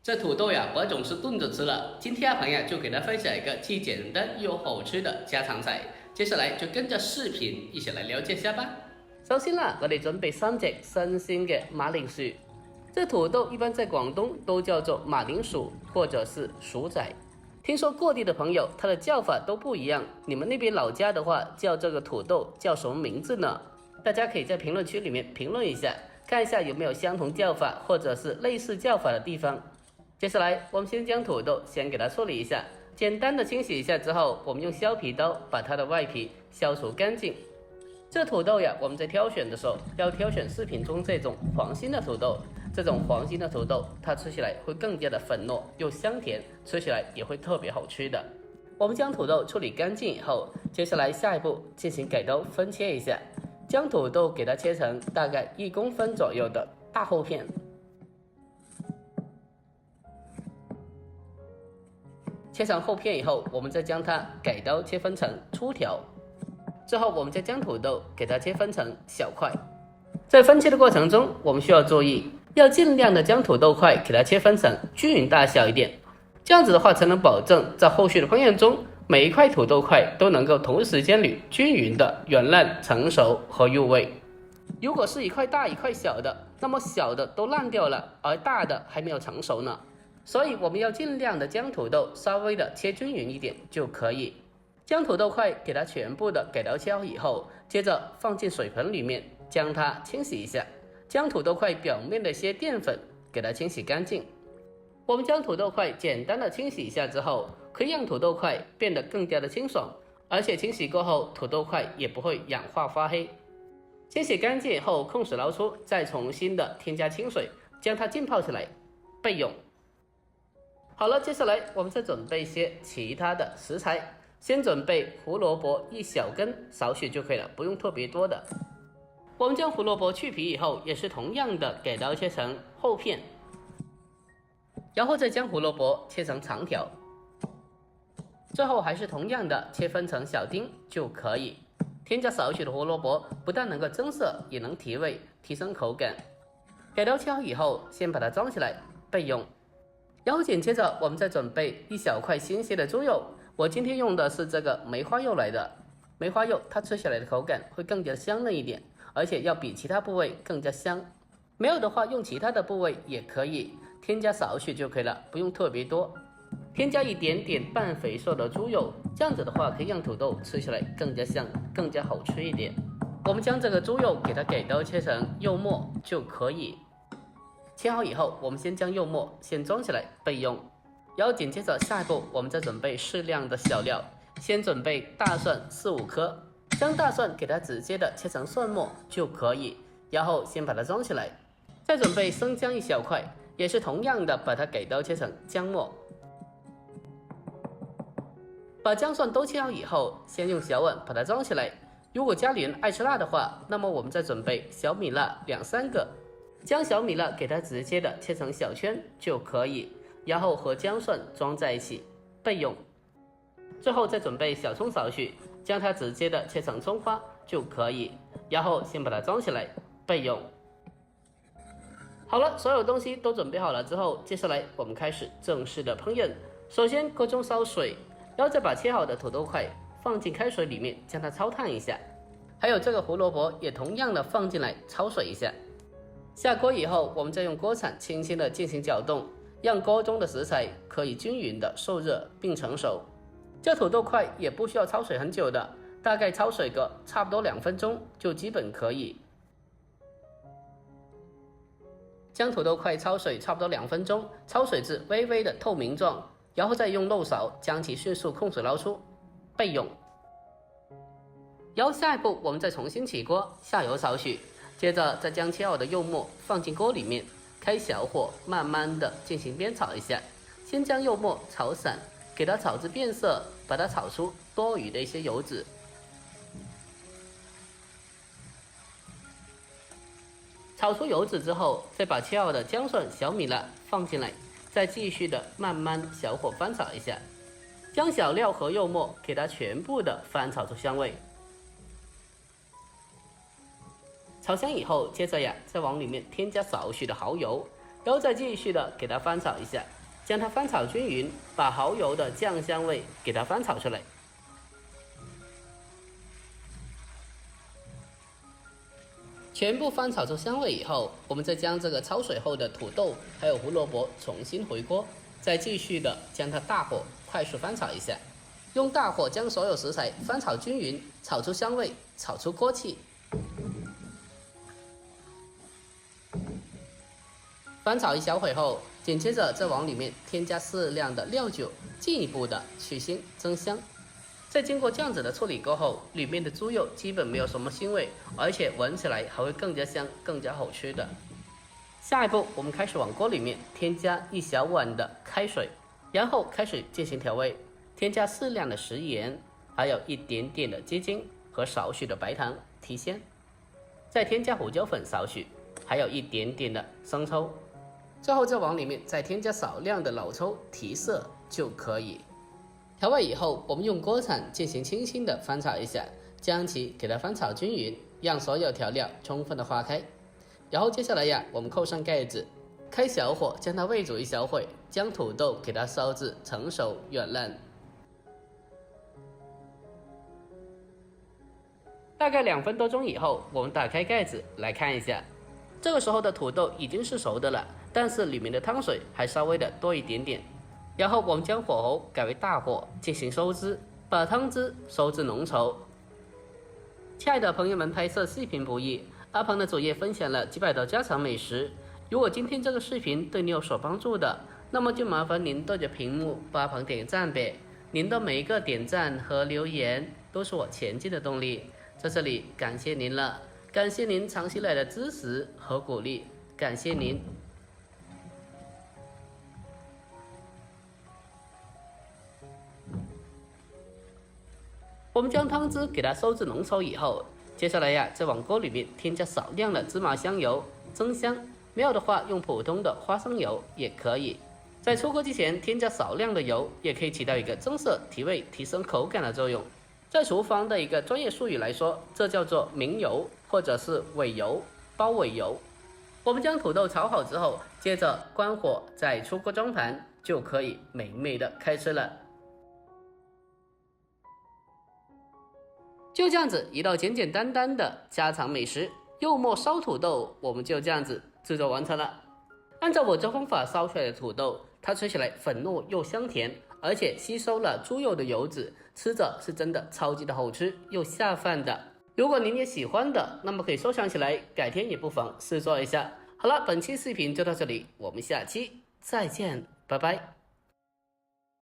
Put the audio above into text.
这土豆呀，我总是炖着吃了。今天阿鹏呀，就给大家分享一个既简单又好吃的家常菜。接下来就跟着视频一起来了解下吧。首先啦，我哋準備3隻新鮮嘅馬鈴薯。這土豆一般在廣東都叫做馬鈴薯或者是薯仔。聽說各地的朋友它的叫法都不一樣，你們那邊老家的話叫這個土豆叫什麼名字呢？大家可以在評論區裡面評論一下，看一下有沒有相同叫法或者是類似叫法的地方。接下来我们先将土豆先给它处理一下，简单的清洗一下之后，我们用削皮刀把它的外皮消除干净。这土豆呀，我们在挑选的时候要挑选视频中这种黄心的土豆，这种黄心的土豆它吃起来会更加的粉糯又香甜，吃起来也会特别好吃的。我们将土豆处理干净以后，接下来下一步进行改刀分切一下，将土豆给它切成大概1公分左右的大厚片。切成厚片以后，我们再将它改刀切分成粗条，之后我们再将土豆给它切分成小块。在分切的过程中，我们需要注意，要尽量的将土豆块给它切分成均匀大小一点，这样子的话才能保证在后续的烹饪中，每一块土豆块都能够同一时间里均匀的软烂、成熟和入味。如果是一块大一块小的，那么小的都烂掉了，而大的还没有成熟呢。所以我们要尽量的将土豆稍微的切均匀一点就可以。将土豆块给它全部的改刀切好以后，接着放进水盆里面，将它清洗一下，将土豆块表面的一些淀粉给它清洗干净。我们将土豆块简单的清洗一下之后，可以让土豆块变得更加的清爽，而且清洗过后土豆块也不会氧化发黑。清洗干净以后控水捞出，再重新的添加清水，将它浸泡起来备用。好了，接下来我们再准备一些其他的食材。先准备胡萝卜1小根，少许就可以了，不用特别多的。我们将胡萝卜去皮以后，也是同样的改刀切成厚片，然后再将胡萝卜切成长条，最后还是同样的切分成小丁就可以。添加少许的胡萝卜，不但能够增色，也能提味，提升口感。改刀切好以后，先把它装起来备用。然后紧接着我们再准备1小块新鲜的猪肉，我今天用的是这个梅花肉来的。梅花肉它吃起来的口感会更加香嫩一点，而且要比其他部位更加香。没有的话用其他的部位也可以，添加少许就可以了，不用特别多。添加一点点半肥瘦的猪肉，这样子的话可以让土豆吃起来更加香，更加好吃一点。我们将这个猪肉给它改刀切成肉末就可以。切好以后，我们先将肉末先装起来备用，然后紧接着下一步我们再准备适量的小料。先准备大蒜4、5颗，将大蒜给它直接的切成蒜末就可以，然后先把它装起来。再准备生姜1小块，也是同样的把它改刀切成姜末。把姜蒜都切好以后，先用小碗把它装起来。如果家里人爱吃辣的话，那么我们再准备小米辣2、3个，将小米辣给它直接的切成小圈就可以，然后和姜蒜装在一起备用。最后再准备小葱少许，将它直接的切成葱花就可以，然后先把它装起来备用。好了，所有东西都准备好了之后，接下来我们开始正式的烹饪。首先锅中烧水，然后再把切好的土豆块放进开水里面，将它焯烫一下。还有这个胡萝卜也同样的放进来焯水一下。下锅以后，我们再用锅铲轻轻的进行搅动，让锅中的食材可以均匀的受热并成熟。这土豆块也不需要焯水很久的，大概焯水个差不多2分钟就基本可以。将土豆块焯水差不多2分钟，焯水至微微的透明状，然后再用漏勺将其迅速控水捞出备用。然后下一步我们再重新起锅，下油少许，接着再将切好的肉末放进锅里面，开小火慢慢的进行煸炒一下。先将肉末炒散，给它炒至变色，把它炒出多余的一些油脂。炒出油脂之后，再把切好的姜蒜、小米辣放进来，再继续的慢慢小火翻炒一下，将小料和肉末给它全部的翻炒出香味。炒香以后，接着呀，再往里面添加少许的蚝油，然后再继续的给它翻炒一下，将它翻炒均匀，把蚝油的酱香味给它翻炒出来。全部翻炒出香味以后，我们再将这个焯水后的土豆还有胡萝卜重新回锅，再继续的将它大火快速翻炒一下，用大火将所有食材翻炒均匀，炒出香味，炒出锅气。翻炒一小会后，紧接着再往里面添加适量的料酒，进一步的去腥增香。在经过这样子的处理过后，里面的猪肉基本没有什么腥味，而且闻起来还会更加香，更加好吃的。下一步，我们开始往锅里面添加1小碗的开水，然后开始进行调味，添加适量的食盐，还有一点点的鸡精和少许的白糖提鲜，再添加胡椒粉少许，还有一点点的生抽。最后再往里面再添加少量的老抽提色就可以。调味以后，我们用锅铲进行轻轻的翻炒一下，将其给它翻炒均匀，让所有调料充分的化开。然后接下来呀，我们扣上盖子，开小火将它煨煮一小会，将土豆给它烧至成熟软烂。大概2分多钟以后，我们打开盖子来看一下，这个时候的土豆已经是熟的了，但是里面的汤水还稍微的多一点点。然后我们将火候改为大火进行收汁，把汤汁收至浓稠。亲爱的朋友们，拍摄视频不易，阿鹏的主页分享了几百道家常美食。如果今天这个视频对你有所帮助的，那么就麻烦您对着屏幕帮阿鹏点个赞呗。您的每一个点赞和留言都是我前进的动力，在这里感谢您了，感谢您长期来的支持和鼓励，感谢您。我们将汤汁给它收至浓稠以后，接下来呀，再往锅里面添加少量的芝麻香油增香，没有的话用普通的花生油也可以。在出锅之前添加少量的油，也可以起到一个增色提味、提升口感的作用。在厨房的一个专业术语来说，这叫做明油或者是尾油、包尾油。我们将土豆炒好之后，接着关火再出锅装盘，就可以美美的开吃了。就这样子一道简简单单的家常美食肉末烧土豆，我们就这样子制作完成了。按照我这方法烧出来的土豆，它吃起来粉糯又香甜，而且吸收了猪肉的油脂，吃着是真的超级的好吃又下饭的。如果您也喜欢的，那么可以收藏起来，改天也不妨试做一下。好了，本期视频就到这里，我们下期再见，拜拜。